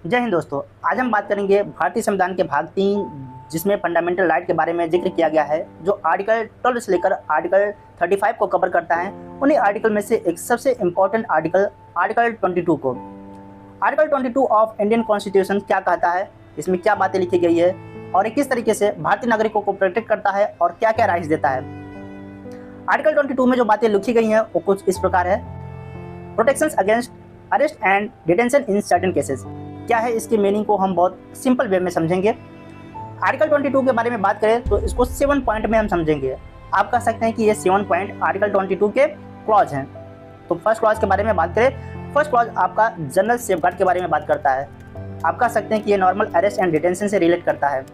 जय हिंद दोस्तों। आज हम बात करेंगे भारतीय संविधान के भाग 3 जिसमें फंडामेंटल राइट के बारे में जिक्र किया गया है, जो आर्टिकल 12 से लेकर आर्टिकल 35 को कवर करता है। उन्हीं आर्टिकल में से एक सबसे इम्पोर्टेंट आर्टिकल 22 को। आर्टिकल 22 ऑफ इंडियन कॉन्स्टिट्यूशन क्या कहता है, इसमें क्या बातें लिखी गई है और ये किस तरीके से भारतीय नागरिकों को प्रोटेक्ट करता है और क्या क्या राइट्स देता है। आर्टिकल 22 में जो बातें लिखी गई हैं वो कुछ इस प्रकार है। Protections against arrest and detention in certain cases. क्या है इसकी मीनिंग को हम बहुत सिंपल वे में समझेंगे। आर्टिकल 22 के बारे में बात करें तो इसको 7 पॉइंट में हम समझेंगे। आप कह सकते हैं कि ये 7 पॉइंट आर्टिकल 22 के क्लॉज हैं। तो फर्स्ट क्लॉज के बारे में बात करें, फर्स्ट क्लॉज आपका जनरल सेफगार्ड के बारे में बात करता है। आप कह सकते हैं कि ये नॉर्मल अरेस्ट एंड डिटेंशन से रिलेट करता है।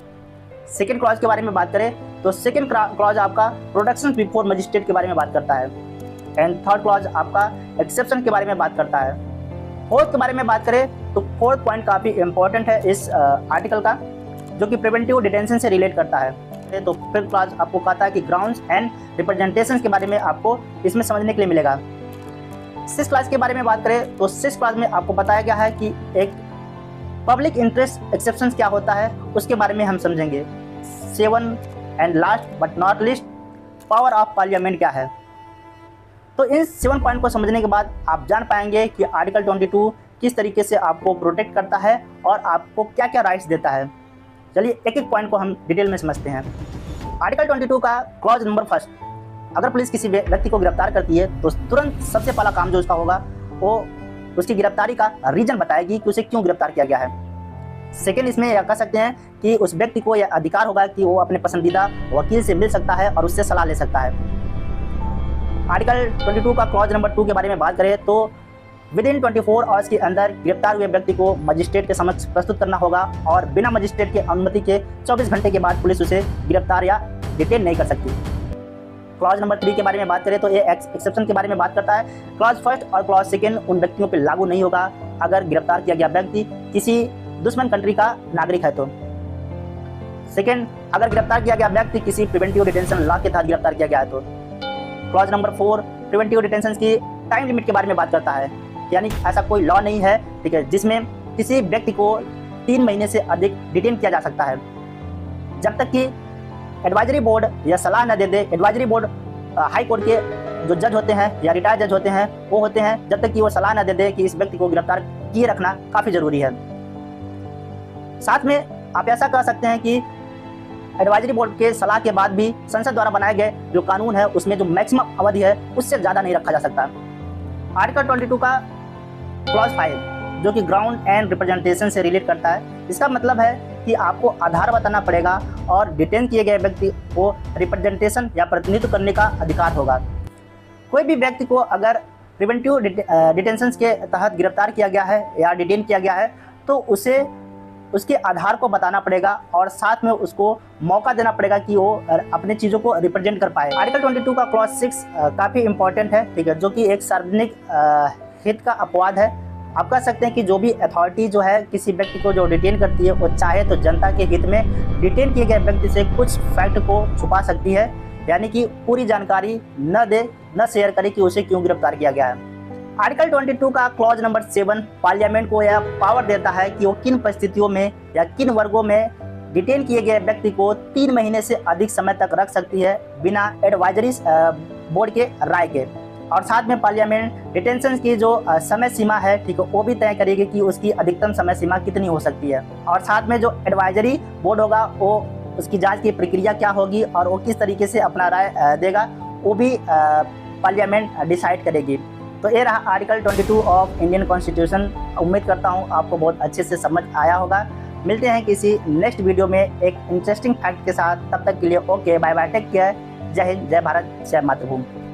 सेकेंड क्लॉज के बारे में बात करें तो सेकेंड क्लॉज आपका प्रोटेक्शन बिफोर मजिस्ट्रेट के बारे में बात करता है। एंड थर्ड क्लॉज आपका एक्सेप्शन के बारे में बात करता है। फोर्थ के बारे में बात करें तो फोर्थ पॉइंट काफ़ी इंपॉर्टेंट है इस आर्टिकल का, जो कि प्रिवेंटिव डिटेंशन से रिलेट करता है। तो फिफ्थ क्लॉज आपको कहता है कि ग्राउंड्स एंड रिप्रेजेंटेशन के बारे में आपको इसमें समझने के लिए मिलेगा। सिक्स्थ क्लॉज के बारे में बात करें तो सिक्स्थ क्लॉज में आपको बताया गया है कि एक पब्लिक इंटरेस्ट एक्सेप्शन क्या होता है, उसके बारे में हम समझेंगे। 7 and last but not list, power of parliament क्या है। तो इन 7 पॉइंट को समझने के बाद आप जान पाएंगे कि आर्टिकल 22 किस तरीके से आपको प्रोटेक्ट करता है और आपको क्या क्या राइट्स देता है। चलिए एक एक पॉइंट को हम डिटेल में समझते हैं। आर्टिकल 22 का क्लॉज नंबर फर्स्ट, अगर पुलिस किसी व्यक्ति को गिरफ्तार करती है तो तुरंत सबसे पहला काम जो उसका होगा वो उसकी गिरफ्तारी का रीजन बताएगी कि उसे क्यों गिरफ्तार किया गया है। सेकेंड, इसमें यह कह सकते हैं कि उस व्यक्ति को यह अधिकार होगा कि वो अपने पसंदीदा वकील से मिल सकता है और उससे सलाह ले सकता है। आर्टिकल 22 का क्लॉज नंबर 2 के बारे में बात करें तो विद इन 24 आवर्स के अंदर गिरफ्तार हुए व्यक्ति को मजिस्ट्रेट के समक्ष प्रस्तुत करना होगा और बिना मजिस्ट्रेट के अनुमति के 24 घंटे के बाद पुलिस उसे गिरफ्तार या डिटेन नहीं कर सकती। क्लॉज नंबर 3 के बारे में बात करें तो ये एक्सेप्शन के बारे में बात करता है। क्लॉज फर्स्ट और क्लॉज सेकेंड उन व्यक्तियों पर लागू नहीं होगा अगर गिरफ्तार किया गया व्यक्ति किसी दुश्मन कंट्री का नागरिक है। तो सेकेंड, अगर गिरफ्तार किया गया व्यक्ति किसी प्रिवेंटिव डिटेंशन लॉ के तहत गिरफ्तार किया गया है। तो क्लॉज नंबर 4 प्रिवेंटिव डिटेंशन की टाइम लिमिट के बारे में बात करता है, यानी ऐसा कोई लॉ नहीं है, ठीक है, जिसमें किसी व्यक्ति को 3 महीने से अधिक डिटेन किया जा सकता है जब तक कि एडवाइजरी बोर्ड या सलाह न दे दे। एडवाइजरी बोर्ड हाई कोर्ट के जो जज होते हैं या रिटायर्ड जज होते हैं वो होते हैं, जब तक कि वो सलाह न दे दे कि इस व्यक्ति को गिरफ्तार किए रखना काफ़ी ज़रूरी है। साथ में आप ऐसा कह सकते हैं कि एडवाइजरी बोर्ड के सलाह के बाद भी संसद द्वारा बनाए गए जो कानून है उसमें जो मैक्सिमम अवधि है उससे ज़्यादा नहीं रखा जा सकता। आर्टिकल 22 का क्लॉज 5 जो कि ग्राउंड एंड रिप्रेजेंटेशन से रिलेट करता है, इसका मतलब है कि आपको आधार बताना पड़ेगा और डिटेन किए गए व्यक्ति को रिप्रेजेंटेशन या प्रतिनिधित्व करने का अधिकार होगा। कोई भी व्यक्ति को अगर प्रिवेंटिव डिटेंशन के तहत गिरफ्तार किया गया है या डिटेन किया गया है तो उसे उसके आधार को बताना पड़ेगा और साथ में उसको मौका देना पड़ेगा कि वो अपने चीज़ों को रिप्रेजेंट कर पाए। आर्टिकल 22 का क्लॉज 6 काफ़ी इंपॉर्टेंट है, ठीक है, जो कि एक सार्वजनिक हित का अपवाद है। आप कह सकते हैं कि जो भी अथॉरिटी जो है किसी व्यक्ति को जो डिटेन करती है वो चाहे तो जनता के हित में डिटेन किए गए व्यक्ति से कुछ फैक्ट को छुपा सकती है, यानी कि पूरी जानकारी न शेयर करे कि उसे क्यों गिरफ्तार किया गया है। आर्टिकल 22 का क्लॉज नंबर 7 पार्लियामेंट को यह पावर देता है कि वो किन परिस्थितियों में या किन वर्गों में डिटेन किए गए व्यक्ति को 3 महीने से अधिक समय तक रख सकती है बिना एडवाइजरी बोर्ड के राय के। और साथ में पार्लियामेंट डिटेंशन की जो समय सीमा है, ठीक है, वो भी तय करेगी कि उसकी अधिकतम समय सीमा कितनी हो सकती है। और साथ में जो एडवाइजरी बोर्ड होगा वो उसकी जाँच की प्रक्रिया क्या होगी और वो किस तरीके से अपना राय देगा वो भी पार्लियामेंट डिसाइड करेगी। तो ये रहा आर्टिकल 22 ऑफ इंडियन कॉन्स्टिट्यूशन। उम्मीद करता हूँ आपको बहुत अच्छे से समझ आया होगा। मिलते हैं किसी नेक्स्ट वीडियो में एक इंटरेस्टिंग फैक्ट के साथ। तब तक के लिए okay, bye bye, take care, जय हिंद, जय भारत, जय मातृभूमि।